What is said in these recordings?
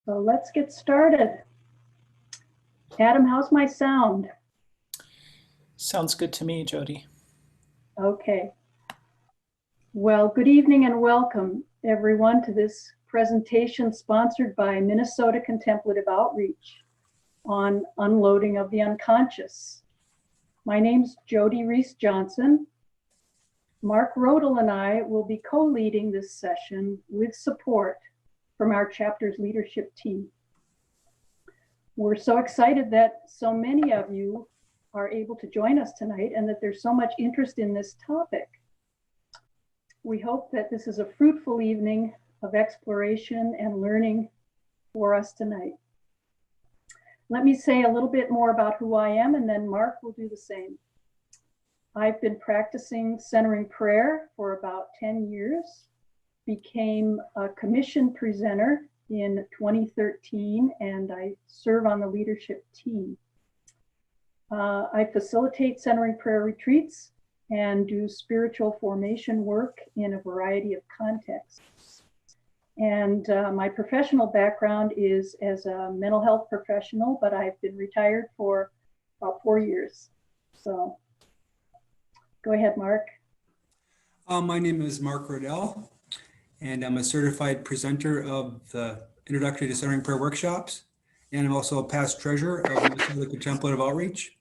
So let's get started. Adam, how's my sound? Sounds good to me, Jody. Okay. Well, good evening and welcome everyone to this presentation sponsored by Minnesota Contemplative Outreach on unloading of the unconscious. My name's Jody Reis Johnson. Mark Rodel and I will be co-leading this session with support from our chapter's leadership team. We're so excited that so many of you are able to join us tonight and that there's so much interest in this topic. We hope that this is a fruitful evening of exploration and learning for us tonight. Let me say a little bit more about who I am, and then Mark will do the same. I've been practicing centering prayer for about 10 years, became a commissioned presenter in 2013, and I serve on the leadership team. I facilitate centering prayer retreats and do spiritual formation work in a variety of contexts. And my professional background is as a mental health professional, but I've been retired for about 4 years. So go ahead, Mark. My name is Mark Rodel, and I'm a certified presenter of the Introductory to Centering Prayer workshops, and I'm also a past treasurer of Minnesota Contemplative Outreach.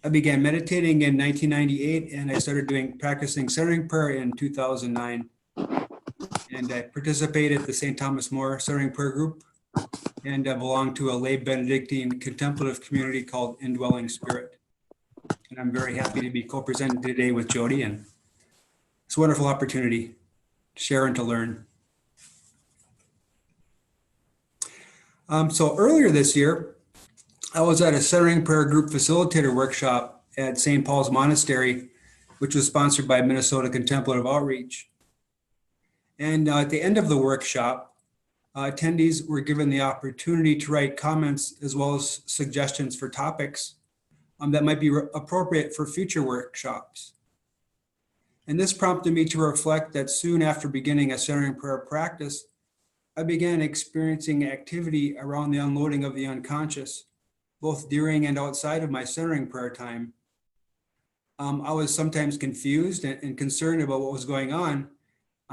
I began meditating in 1998, and I started practicing centering prayer in 2009. And I participate at the St. Thomas More Centering Prayer Group, and I belong to a lay Benedictine contemplative community called Indwelling Spirit. And I'm very happy to be co-presenting today with Jody, and it's a wonderful opportunity to share and to learn. So earlier this year, I was at a centering prayer group facilitator workshop at St. Paul's Monastery, which was sponsored by Minnesota Contemplative Outreach. And at the end of the workshop, attendees were given the opportunity to write comments as well as suggestions for topics that might be appropriate for future workshops. And this prompted me to reflect that soon after beginning a centering prayer practice, I began experiencing activity around the unloading of the unconscious, both during and outside of my centering prayer time. I was sometimes confused and concerned about what was going on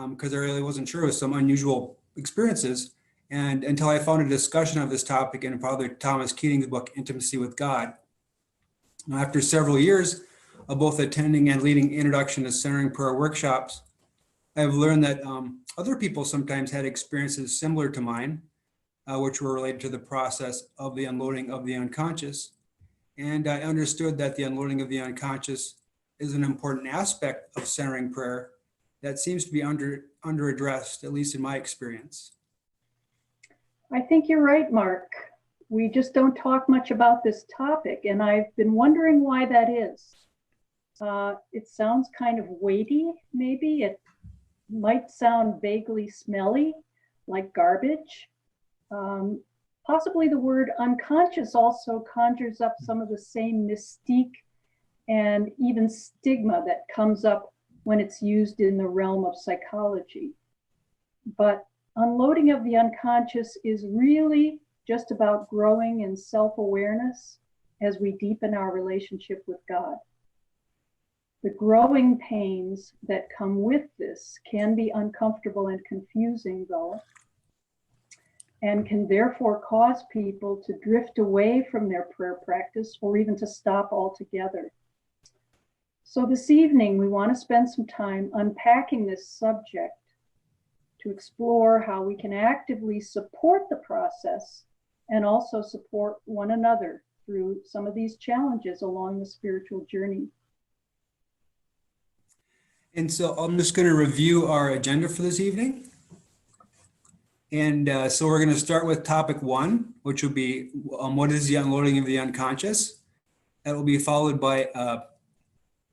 because I really wasn't sure of some unusual experiences. And until I found a discussion of this topic in Father Thomas Keating's book, Intimacy with God. Now, after several years of both attending and leading introduction to centering prayer workshops, I've learned that other people sometimes had experiences similar to mine, which were related to the process of the unloading of the unconscious. And I understood that the unloading of the unconscious is an important aspect of centering prayer that seems to be under addressed, at least in my experience. I think you're right, Mark. We just don't talk much about this topic, and I've been wondering why that is. It sounds kind of weighty, maybe. It might sound vaguely smelly, like garbage. Possibly the word unconscious also conjures up some of the same mystique and even stigma that comes up when it's used in the realm of psychology. But unloading of the unconscious is really just about growing in self-awareness as we deepen our relationship with God. The growing pains that come with this can be uncomfortable and confusing, though, and can therefore cause people to drift away from their prayer practice or even to stop altogether. So this evening, we want to spend some time unpacking this subject to explore how we can actively support the process and also support one another through some of these challenges along the spiritual journey. And so I'm just going to review our agenda for this evening. And so we're going to start with topic 1, which will be what is the unloading of the unconscious? That will be followed by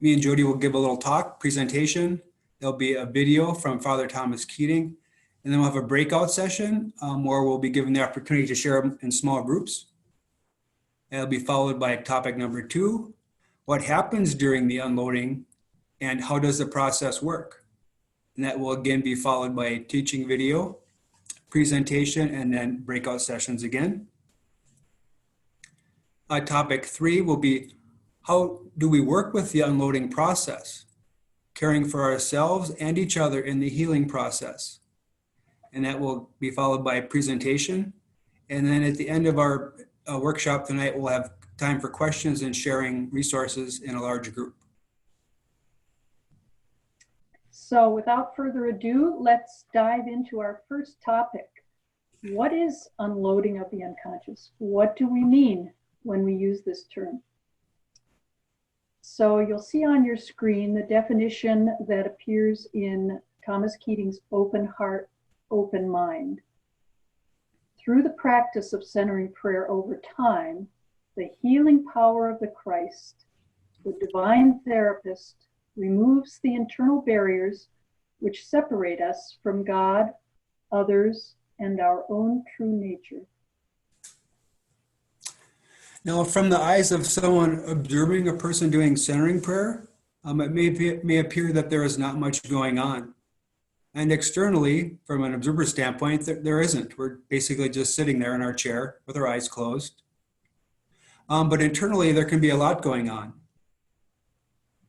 me and Jody will give a little talk presentation. There'll be a video from Father Thomas Keating, and then we'll have a breakout session where we'll be given the opportunity to share in small groups. It'll be followed by topic number 2, what happens during the unloading and how does the process work? And that will again be followed by a teaching video, presentation, and then breakout sessions again. Topic 3 will be, how do we work with the unloading process, caring for ourselves and each other in the healing process? And that will be followed by a presentation. And then at the end of our workshop tonight, we'll have time for questions and sharing resources in a large group. So without further ado, let's dive into our first topic. What is unloading of the unconscious? What do we mean when we use this term? So you'll see on your screen the definition that appears in Thomas Keating's Open Heart, Open Mind. Through the practice of centering prayer over time, the healing power of the Christ, the divine therapist, removes the internal barriers which separate us from God, others, and our own true nature. Now, from the eyes of someone observing a person doing centering prayer, it may appear that there is not much going on. And externally, from an observer standpoint, there isn't. We're basically just sitting there in our chair with our eyes closed. But internally, there can be a lot going on.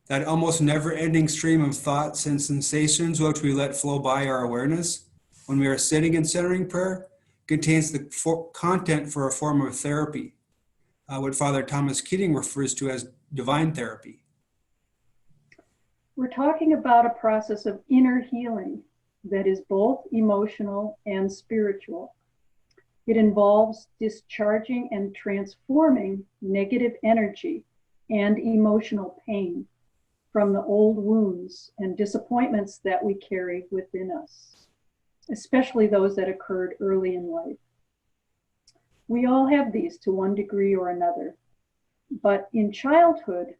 That almost never-ending stream of thoughts and sensations which we let flow by our awareness when we are sitting in centering prayer contains the content for a form of therapy, what Father Thomas Keating refers to as divine therapy. We're talking about a process of inner healing that is both emotional and spiritual. It involves discharging and transforming negative energy and emotional pain from the old wounds and disappointments that we carry within us, especially those that occurred early in life. We all have these to one degree or another, but in childhood,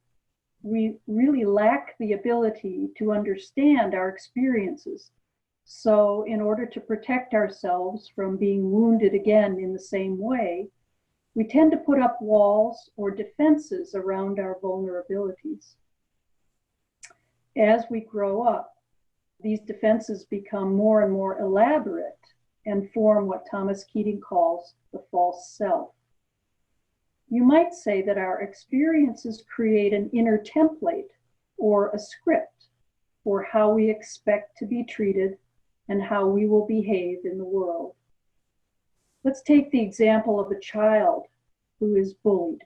we really lack the ability to understand our experiences. So in order to protect ourselves from being wounded again in the same way, we tend to put up walls or defenses around our vulnerabilities. As we grow up, these defenses become more and more elaborate and form what Thomas Keating calls the false self. You might say that our experiences create an inner template or a script for how we expect to be treated and how we will behave in the world. Let's take the example of a child who is bullied.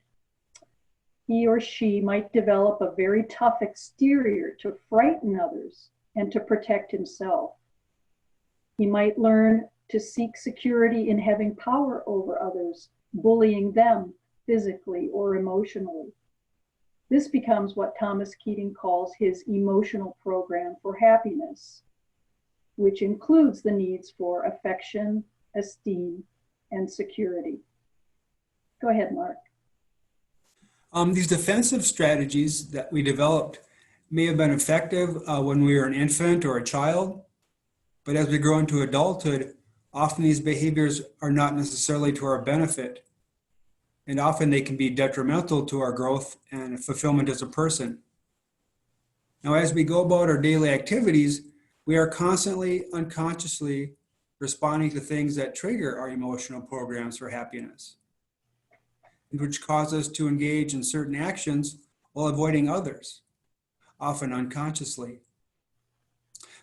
He or she might develop a very tough exterior to frighten others and to protect himself. He might learn to seek security in having power over others, bullying them physically or emotionally. This becomes what Thomas Keating calls his emotional program for happiness, which includes the needs for affection, esteem, and security. Go ahead, Mark. These defensive strategies that we developed may have been effective when we were an infant or a child, but as we grow into adulthood, often these behaviors are not necessarily to our benefit, and often they can be detrimental to our growth and fulfillment as a person. Now, as we go about our daily activities, we are constantly, unconsciously responding to things that trigger our emotional programs for happiness, which cause us to engage in certain actions while avoiding others, often unconsciously.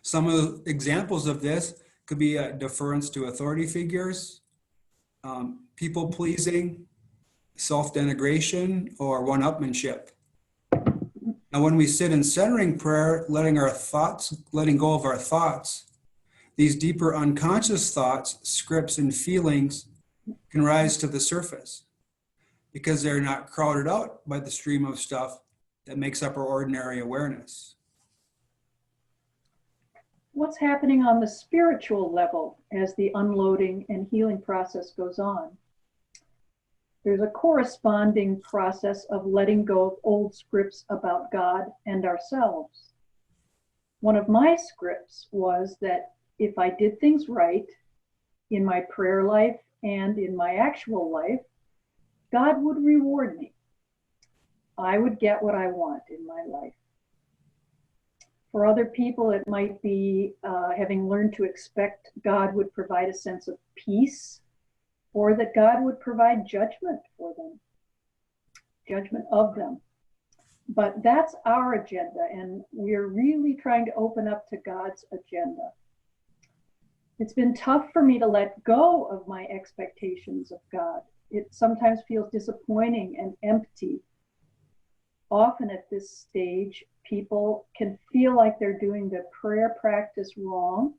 Some of the examples of this could be a deference to authority figures, people-pleasing, self-denigration, or one-upmanship. Now, when we sit in centering prayer, letting go of our thoughts, these deeper unconscious thoughts, scripts, and feelings can rise to the surface because they're not crowded out by the stream of stuff that makes up our ordinary awareness. What's happening on the spiritual level as the unloading and healing process goes on? There's a corresponding process of letting go of old scripts about God and ourselves. One of my scripts was that if I did things right in my prayer life and in my actual life, God would reward me. I would get what I want in my life. For other people, it might be having learned to expect God would provide a sense of peace, or that God would provide judgment for them, judgment of them. But that's our agenda, and we're really trying to open up to God's agenda. It's been tough for me to let go of my expectations of God. It sometimes feels disappointing and empty. Often at this stage, people can feel like they're doing the prayer practice wrong,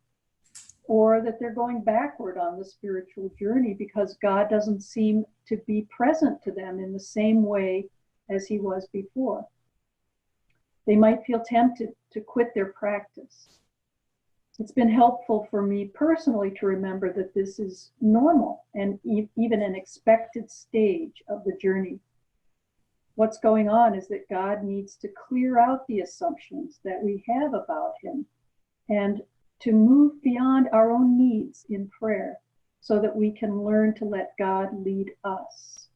or that they're going backward on the spiritual journey because God doesn't seem to be present to them in the same way as he was before. They might feel tempted to quit their practice. It's been helpful for me personally to remember that this is normal and even an expected stage of the journey. What's going on is that God needs to clear out the assumptions that we have about him and to move beyond our own needs in prayer so that we can learn to let God lead us.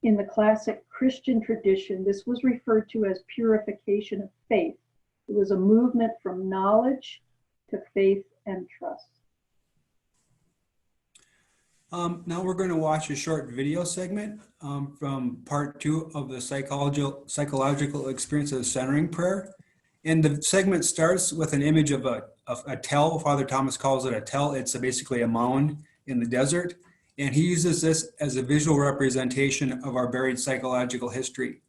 In the classic Christian tradition, this was referred to as purification of faith. It was a movement from knowledge to faith and trust. Now we're going to watch a short video segment from part 2 of the psychological experience of centering prayer. And the segment starts with an image of a tell. Father Thomas calls it a tell. It's basically a mound in the desert. And he uses this as a visual representation of our buried psychological history,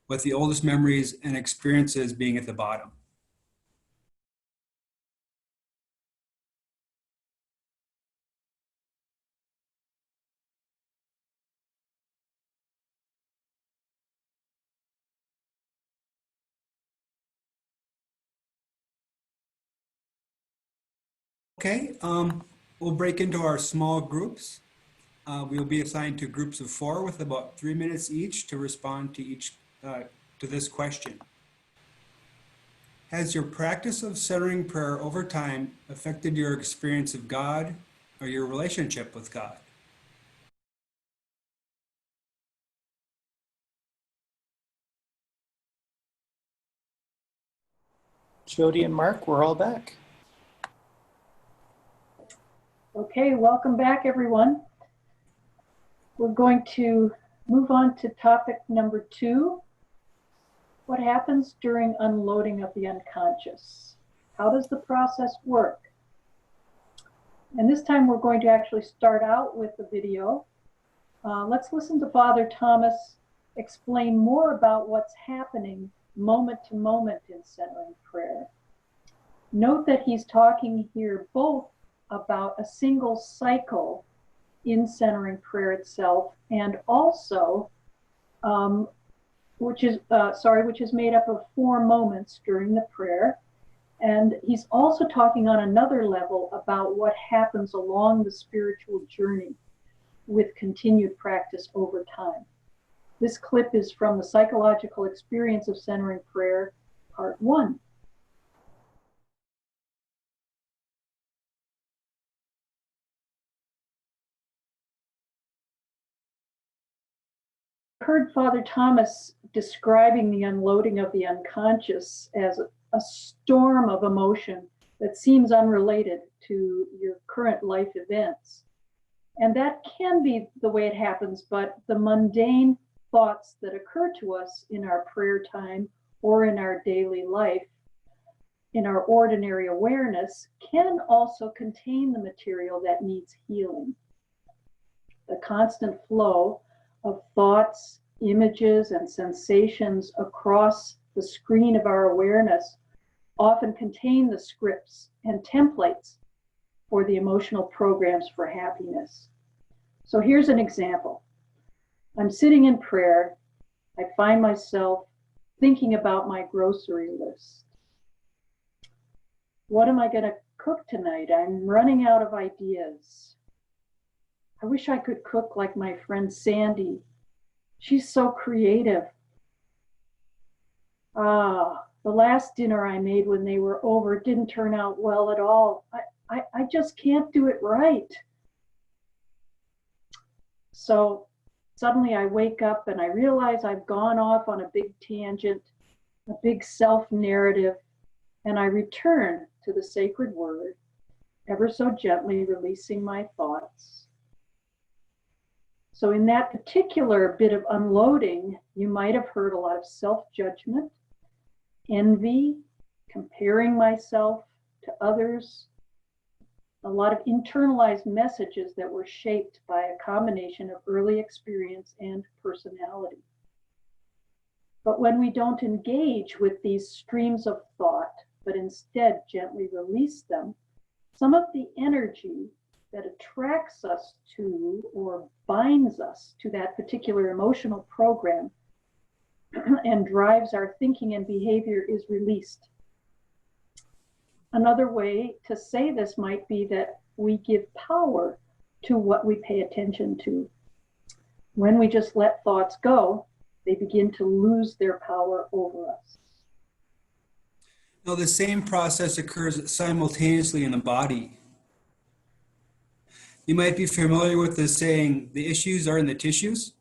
with the oldest memories and experiences being at the bottom. Okay, we'll break into our small groups. We'll be assigned to groups of 4 with about 3 minutes each to respond to this question. Has your practice of centering prayer over time affected your experience of God or your relationship with God? Jody and Mark, we're all back. Okay, welcome back, everyone. We're going to move on to topic number 2. What happens during unloading of the unconscious? How does the process work? And this time we're going to actually start out with the video. Let's listen to Father Thomas explain more about what's happening moment to moment in centering prayer. Note that he's talking here both about a single cycle in centering prayer itself, and also which is made up of 4 moments during the prayer. And he's also talking on another level about what happens along the spiritual journey with continued practice over time. This clip is from the Psychological Experience of Centering Prayer, Part 1. Heard Father Thomas describing the unloading of the unconscious as a storm of emotion that seems unrelated to your current life events. And that can be the way it happens, but the mundane thoughts that occur to us in our prayer time or in our daily life, in our ordinary awareness, can also contain the material that needs healing. The constant flow of thoughts, images, and sensations across the screen of our awareness often contain the scripts and templates for the emotional programs for happiness. So here's an example. I'm sitting in prayer. I find myself thinking about my grocery list. What am I going to cook tonight? I'm running out of ideas. I wish I could cook like my friend Sandy. She's so creative. The last dinner I made when they were over didn't turn out well at all. I just can't do it right. So suddenly I wake up and I realize I've gone off on a big tangent, a big self-narrative, and I return to the sacred word, ever so gently releasing my thoughts. So in that particular bit of unloading, you might have heard a lot of self-judgment, envy, comparing myself to others, a lot of internalized messages that were shaped by a combination of early experience and personality. But when we don't engage with these streams of thought, but instead gently release them, some of the energy that attracts us to or binds us to that particular emotional program and drives our thinking and behavior is released. Another way to say this might be that we give power to what we pay attention to. When we just let thoughts go, they begin to lose their power over us. Now, the same process occurs simultaneously in the body. You might be familiar with the saying, the issues are in the tissues.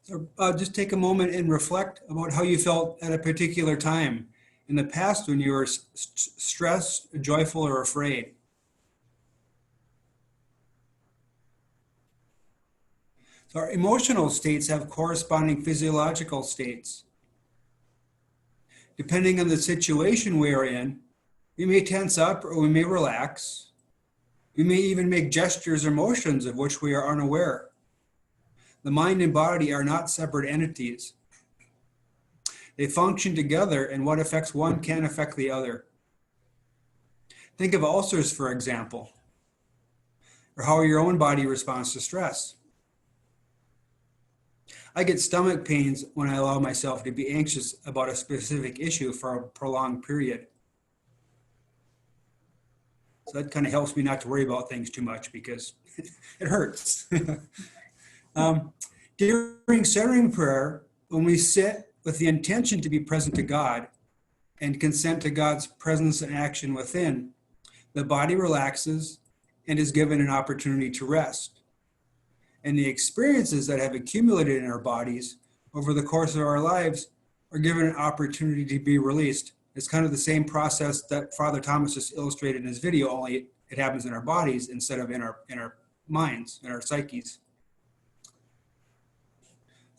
So just take a moment and reflect about how you felt at a particular time in the past when you were stressed, joyful, or afraid. So our emotional states have corresponding physiological states. Depending on the situation we are in, we may tense up or we may relax. We may even make gestures or motions of which we are unaware. The mind and body are not separate entities. They function together, and what affects one can affect the other. Think of ulcers, for example, or how your own body responds to stress. I get stomach pains when I allow myself to be anxious about a specific issue for a prolonged period. So that kind of helps me not to worry about things too much because it hurts. During centering prayer, when we sit with the intention to be present to God and consent to God's presence and action within, the body relaxes and is given an opportunity to rest. And the experiences that have accumulated in our bodies over the course of our lives are given an opportunity to be released. It's kind of the same process that Father Thomas just illustrated in his video, only it happens in our bodies instead of in our minds, in our psyches.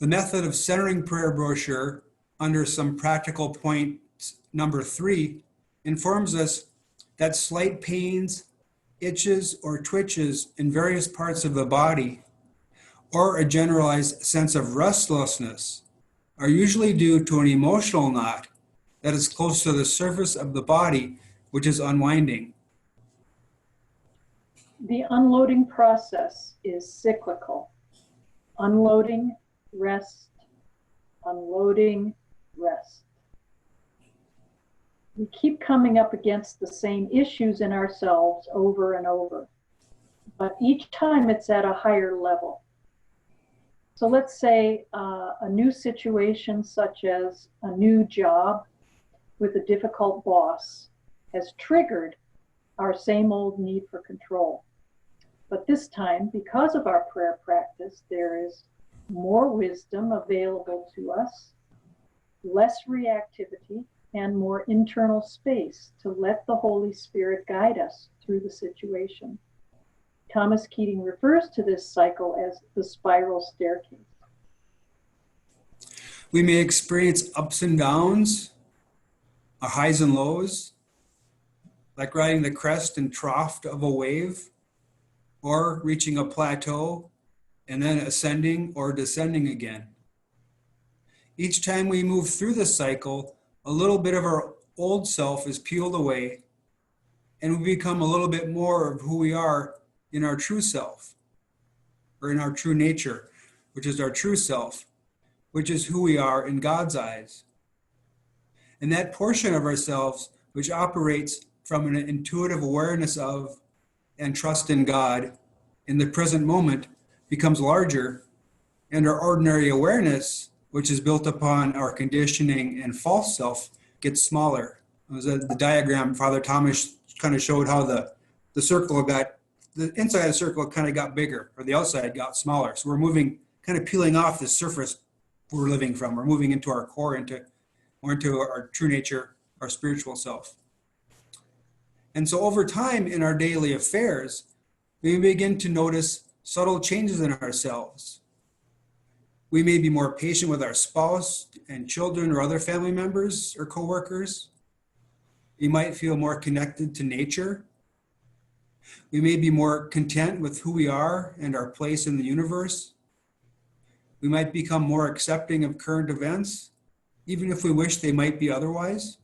The method of centering prayer brochure under some practical point number 3 informs us that slight pains, itches, or twitches in various parts of the body, or a generalized sense of restlessness, are usually due to an emotional knot that is close to the surface of the body, which is unwinding. The unloading process is cyclical. Unloading, rest, unloading, rest. We keep coming up against the same issues in ourselves over and over, but each time it's at a higher level. So let's say a new situation such as a new job with a difficult boss has triggered our same old need for control. But this time, because of our prayer practice, there is more wisdom available to us, less reactivity, and more internal space to let the Holy Spirit guide us through the situation. Thomas Keating refers to this cycle as the spiral staircase. We may experience ups and downs, highs and lows, like riding the crest and trough of a wave, or reaching a plateau and then ascending or descending again. Each time we move through the cycle, a little bit of our old self is peeled away, and we become a little bit more of who we are in our true self, or in our true nature, which is our true self, which is who we are in God's eyes. And that portion of ourselves, which operates from an intuitive awareness of and trust in God in the present moment, becomes larger, and our ordinary awareness, which is built upon our conditioning and false self, gets smaller. It was the diagram Father Thomas kind of showed how the circle got, the inside of the circle kind of got bigger, or the outside got smaller. So we're moving, kind of peeling off the surface we're living from. We're moving into our core, into our true nature, our spiritual self. And so over time in our daily affairs, we begin to notice subtle changes in ourselves. We may be more patient with our spouse and children or other family members or coworkers. We might feel more connected to nature. We may be more content with who we are and our place in the universe. We might become more accepting of current events, even if we wish they might be otherwise.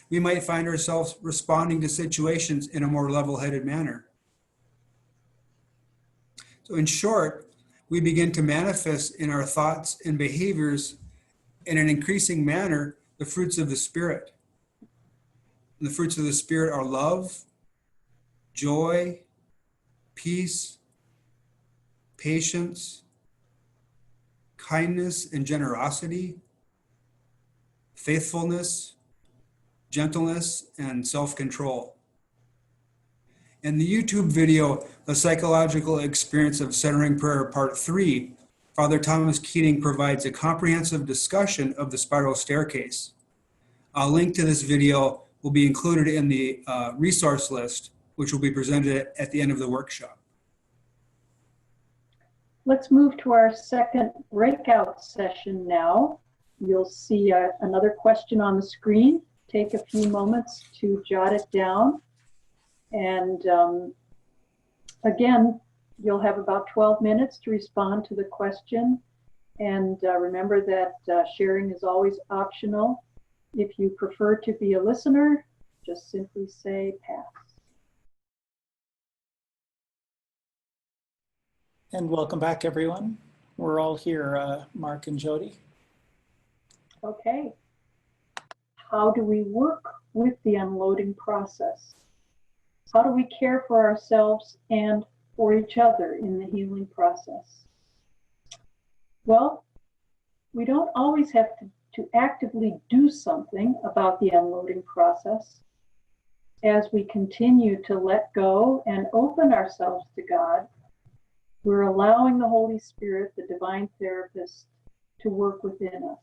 We might find ourselves responding to situations in a more level-headed manner. So in short, we begin to manifest in our thoughts and behaviors in an increasing manner the fruits of the Spirit. And the fruits of the Spirit are love, joy, peace, patience, kindness and generosity, faithfulness, gentleness, and self-control. In the YouTube video, The Psychological Experience of Centering Prayer, Part 3, Father Thomas Keating provides a comprehensive discussion of the spiral staircase. A link to this video will be included in the resource list, which will be presented at the end of the workshop. Let's move to our second breakout session now. You'll see another question on the screen. Take a few moments to jot it down. And again, you'll have about 12 minutes to respond to the question. And remember that sharing is always optional. If you prefer to be a listener, just simply say pass. And welcome back, everyone. We're all here, Mark and Jody. Okay. How do we work with the unloading process? How do we care for ourselves and for each other in the healing process? Well, we don't always have to actively do something about the unloading process. As we continue to let go and open ourselves to God, we're allowing the Holy Spirit, the divine therapist, to work within us.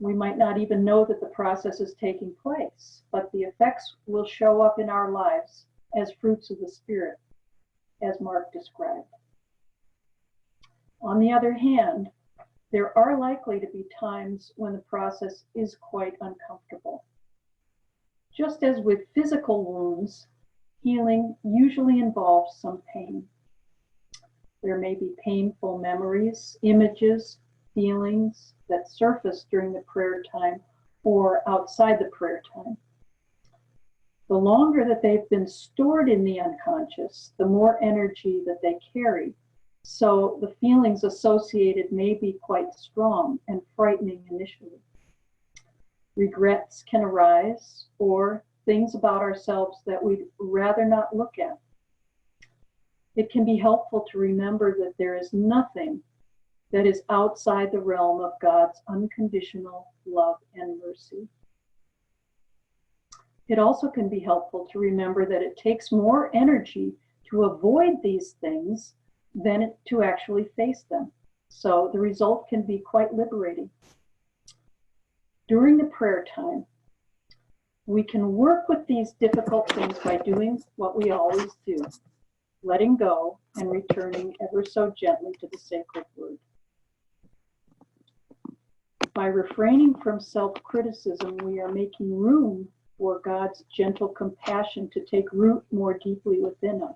We might not even know that the process is taking place, but the effects will show up in our lives as fruits of the Spirit, as Mark described. On the other hand, there are likely to be times when the process is quite uncomfortable. Just as with physical wounds, healing usually involves some pain. There may be painful memories, images, feelings that surface during the prayer time or outside the prayer time. The longer that they've been stored in the unconscious, the more energy that they carry. So the feelings associated may be quite strong and frightening initially. Regrets can arise, or things about ourselves that we'd rather not look at. It can be helpful to remember that there is nothing that is outside the realm of God's unconditional love and mercy. It also can be helpful to remember that it takes more energy to avoid these things than to actually face them. So the result can be quite liberating. During the prayer time, we can work with these difficult things by doing what we always do, letting go and returning ever so gently to the sacred word. By refraining from self-criticism, we are making room for God's gentle compassion to take root more deeply within us.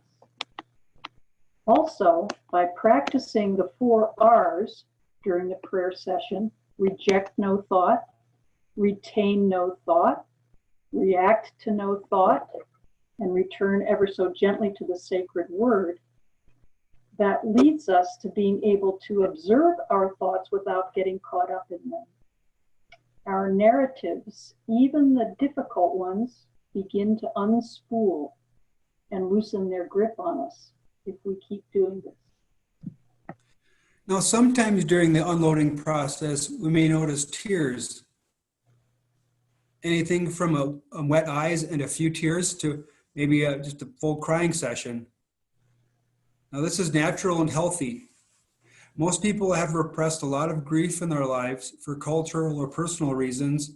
Also, by practicing the 4 R's during the prayer session, reject no thought, retain no thought, react to no thought, and return ever so gently to the sacred word, that leads us to being able to observe our thoughts without getting caught up in them. Our narratives, even the difficult ones, begin to unspool and loosen their grip on us if we keep doing this. Now, sometimes during the unloading process, we may notice tears. Anything from a wet eyes and a few tears to maybe just a full crying session. Now, this is natural and healthy. Most people have repressed a lot of grief in their lives for cultural or personal reasons,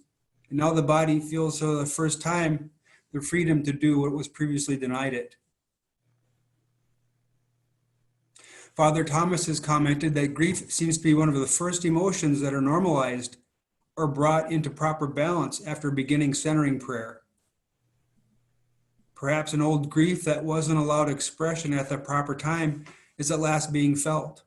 And now the body feels for the first time the freedom to do what was previously denied it. Father Thomas has commented that grief seems to be one of the first emotions that are normalized or brought into proper balance after beginning centering prayer. Perhaps an old grief that wasn't allowed expression at the proper time is at last being felt.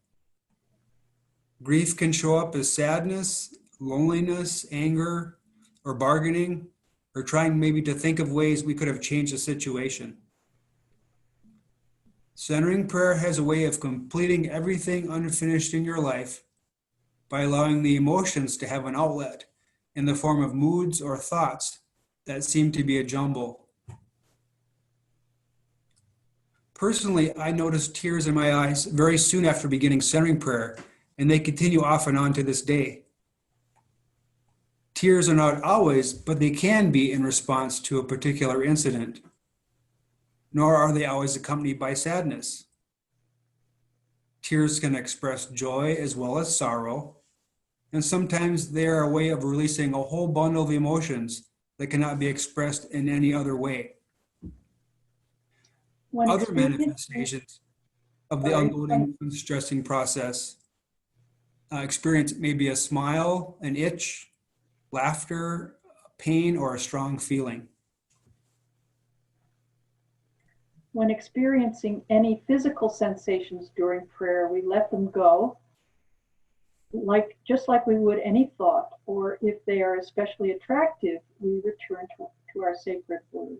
Grief can show up as sadness, loneliness, anger, or bargaining, or trying maybe to think of ways we could have changed the situation. Centering prayer has a way of completing everything unfinished in your life by allowing the emotions to have an outlet in the form of moods or thoughts that seem to be a jumble. Personally, I noticed tears in my eyes very soon after beginning centering prayer, and they continue off and on to this day. Tears are not always, but they can be in response to a particular incident. Nor are they always accompanied by sadness. Tears can express joy as well as sorrow, and sometimes they are a way of releasing a whole bundle of emotions that cannot be expressed in any other way. Other manifestations of the unloading and stressing process experience may be a smile, an itch, laughter, pain, or a strong feeling. When experiencing any physical sensations during prayer, we let them go, just like we would any thought, or if they are especially attractive, we return to our sacred word.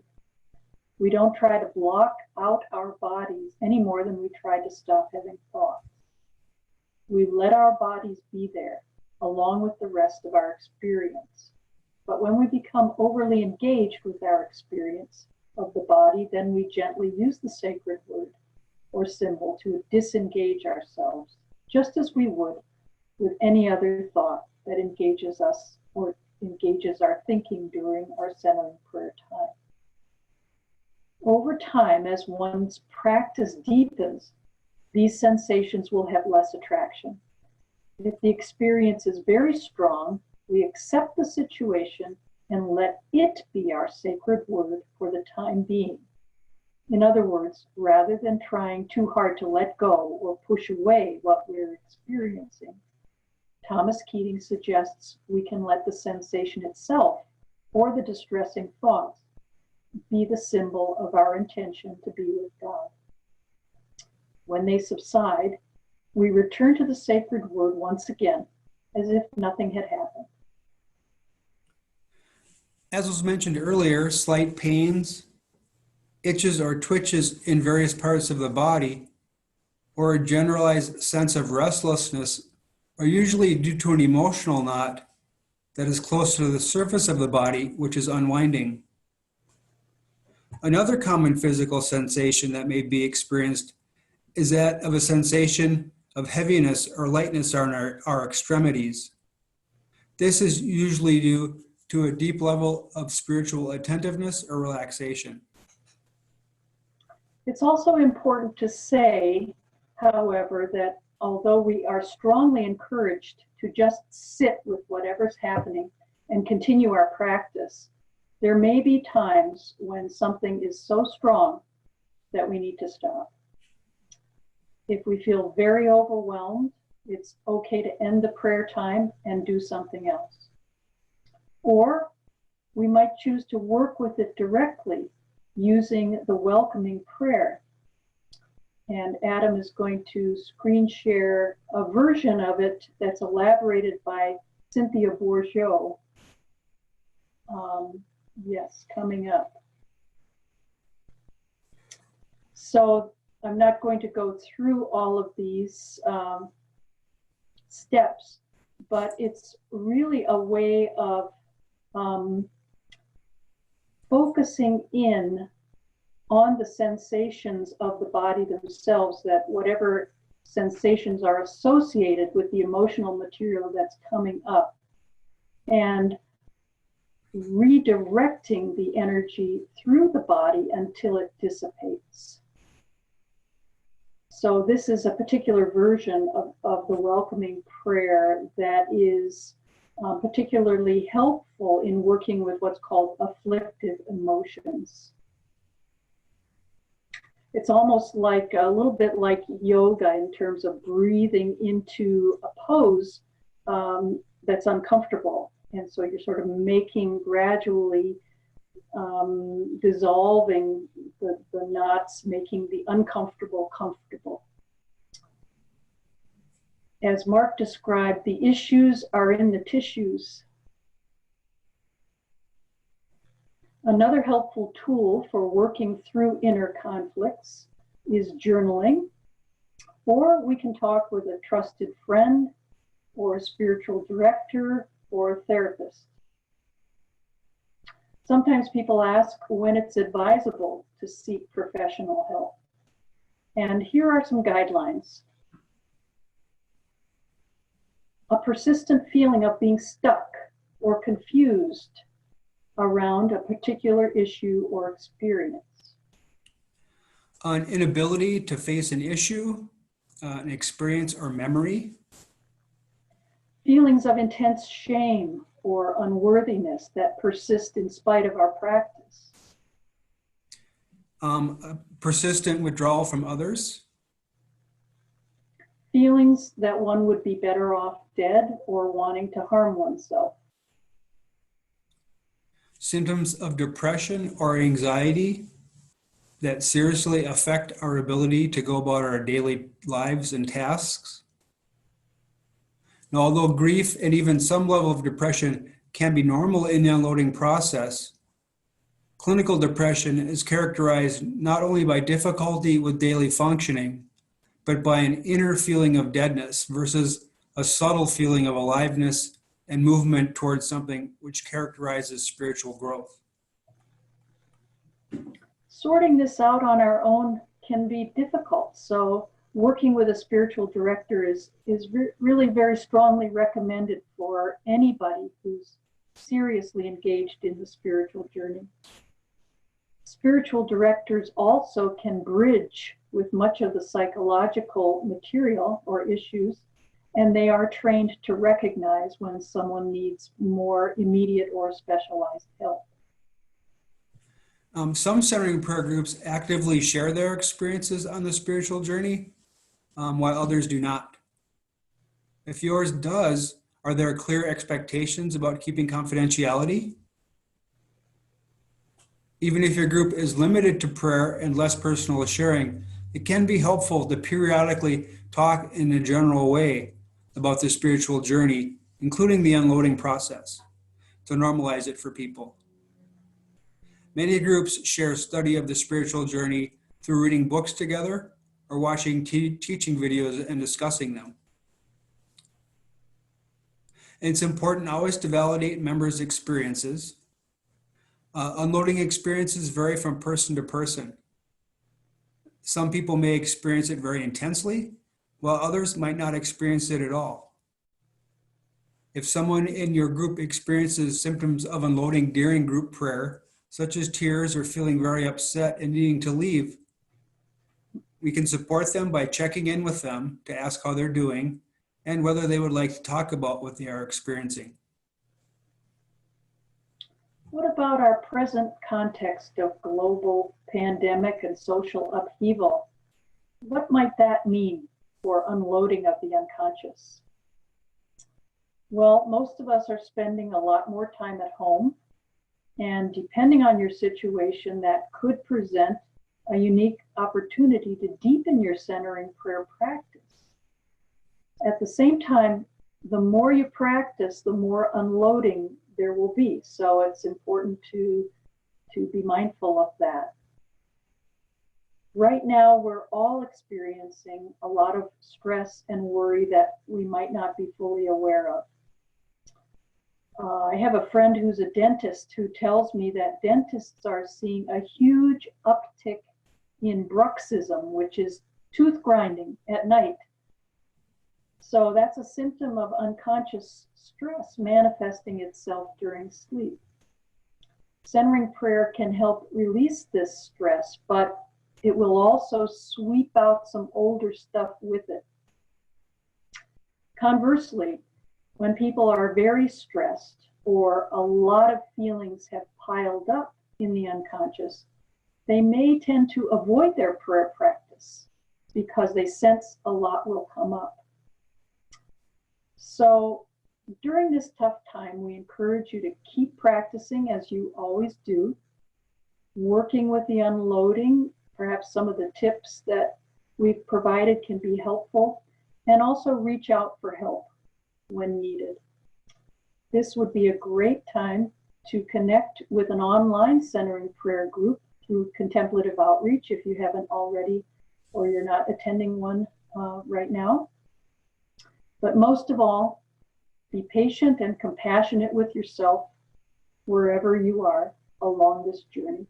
We don't try to block out our bodies any more than we try to stop having thoughts. We let our bodies be there, along with the rest of our experience. But when we become overly engaged with our experience of the body, then we gently use the sacred word or symbol to disengage ourselves, just as we would with any other thought that engages us or engages our thinking during our centering prayer time. Over time, as one's practice deepens, these sensations will have less attraction. If the experience is very strong, we accept the situation and let it be our sacred word for the time being. In other words, rather than trying too hard to let go or push away what we're experiencing, Thomas Keating suggests we can let the sensation itself or the distressing thoughts be the symbol of our intention to be with God. When they subside, we return to the sacred word once again, as if nothing had happened. As was mentioned earlier, slight pains, itches or twitches in various parts of the body, or a generalized sense of restlessness are usually due to an emotional knot that is close to the surface of the body, which is unwinding. Another common physical sensation that may be experienced is that of a sensation of heaviness or lightness on our extremities. This is usually due to a deep level of spiritual attentiveness or relaxation. It's also important to say, however, that although we are strongly encouraged to just sit with whatever's happening and continue our practice, there may be times when something is so strong that we need to stop. If we feel very overwhelmed, it's okay to end the prayer time and do something else. Or we might choose to work with it directly using the welcoming prayer. And Adam is going to screen share a version of it that's elaborated by Cynthia Bourgeot. Yes, coming up. So I'm not going to go through all of these steps, but it's really a way of focusing in on the sensations of the body themselves, that whatever sensations are associated with the emotional material that's coming up, and redirecting the energy through the body until it dissipates. So this is a particular version of the welcoming prayer that is particularly helpful in working with what's called afflictive emotions. It's almost like a little bit like yoga in terms of breathing into a pose that's uncomfortable. And so you're sort of making gradually dissolving the knots, making the uncomfortable comfortable. As Mark described, the issues are in the tissues. Another helpful tool for working through inner conflicts is journaling, or we can talk with a trusted friend or a spiritual director or a therapist. Sometimes people ask when it's advisable to seek professional help. And here are some guidelines. A persistent feeling of being stuck or confused around a particular issue or experience. An inability to face an issue, an experience or memory. Feelings of intense shame or unworthiness that persist in spite of our practice. A persistent withdrawal from others. Feelings that one would be better off dead or wanting to harm oneself. Symptoms of depression or anxiety that seriously affect our ability to go about our daily lives and tasks. Now, although grief and even some level of depression can be normal in the unloading process, clinical depression is characterized not only by difficulty with daily functioning, but by an inner feeling of deadness versus a subtle feeling of aliveness and movement towards something which characterizes spiritual growth. Sorting this out on our own can be difficult. So working with a spiritual director is really very strongly recommended for anybody who's seriously engaged in the spiritual journey. Spiritual directors also can bridge with much of the psychological material or issues, and they are trained to recognize when someone needs more immediate or specialized help. Some centering prayer groups actively share their experiences on the spiritual journey, while others do not. If yours does, are there clear expectations about keeping confidentiality? Even if your group is limited to prayer and less personal sharing, it can be helpful to periodically talk in a general way about the spiritual journey, including the unloading process, to normalize it for people. Many groups share study of the spiritual journey through reading books together or watching teaching videos and discussing them. And it's important always to validate members' experiences. Unloading experiences vary from person to person. Some people may experience it very intensely, while others might not experience it at all. If someone in your group experiences symptoms of unloading during group prayer, such as tears or feeling very upset and needing to leave, we can support them by checking in with them to ask how they're doing and whether they would like to talk about what they are experiencing. What about our present context of global pandemic and social upheaval? What might that mean for unloading of the unconscious? Well, most of us are spending a lot more time at home, and depending on your situation, that could present a unique opportunity to deepen your centering prayer practice. At the same time, the more you practice, the more unloading there will be. So it's important to be mindful of that. Right now, we're all experiencing a lot of stress and worry that we might not be fully aware of. I have a friend who's a dentist who tells me that dentists are seeing a huge uptick in bruxism, which is tooth grinding at night. So that's a symptom of unconscious stress manifesting itself during sleep. Centering prayer can help release this stress, but it will also sweep out some older stuff with it. Conversely, When people are very stressed or a lot of feelings have piled up in the unconscious, they may tend to avoid their prayer practice because they sense a lot will come up. So during this tough time, we encourage you to keep practicing as you always do, working with the unloading. Perhaps some of the tips that we've provided can be helpful, and also reach out for help when needed. This would be a great time to connect with an online centering prayer group through Contemplative Outreach if you haven't already or you're not attending one right now. But most of all, be patient and compassionate with yourself wherever you are along this journey.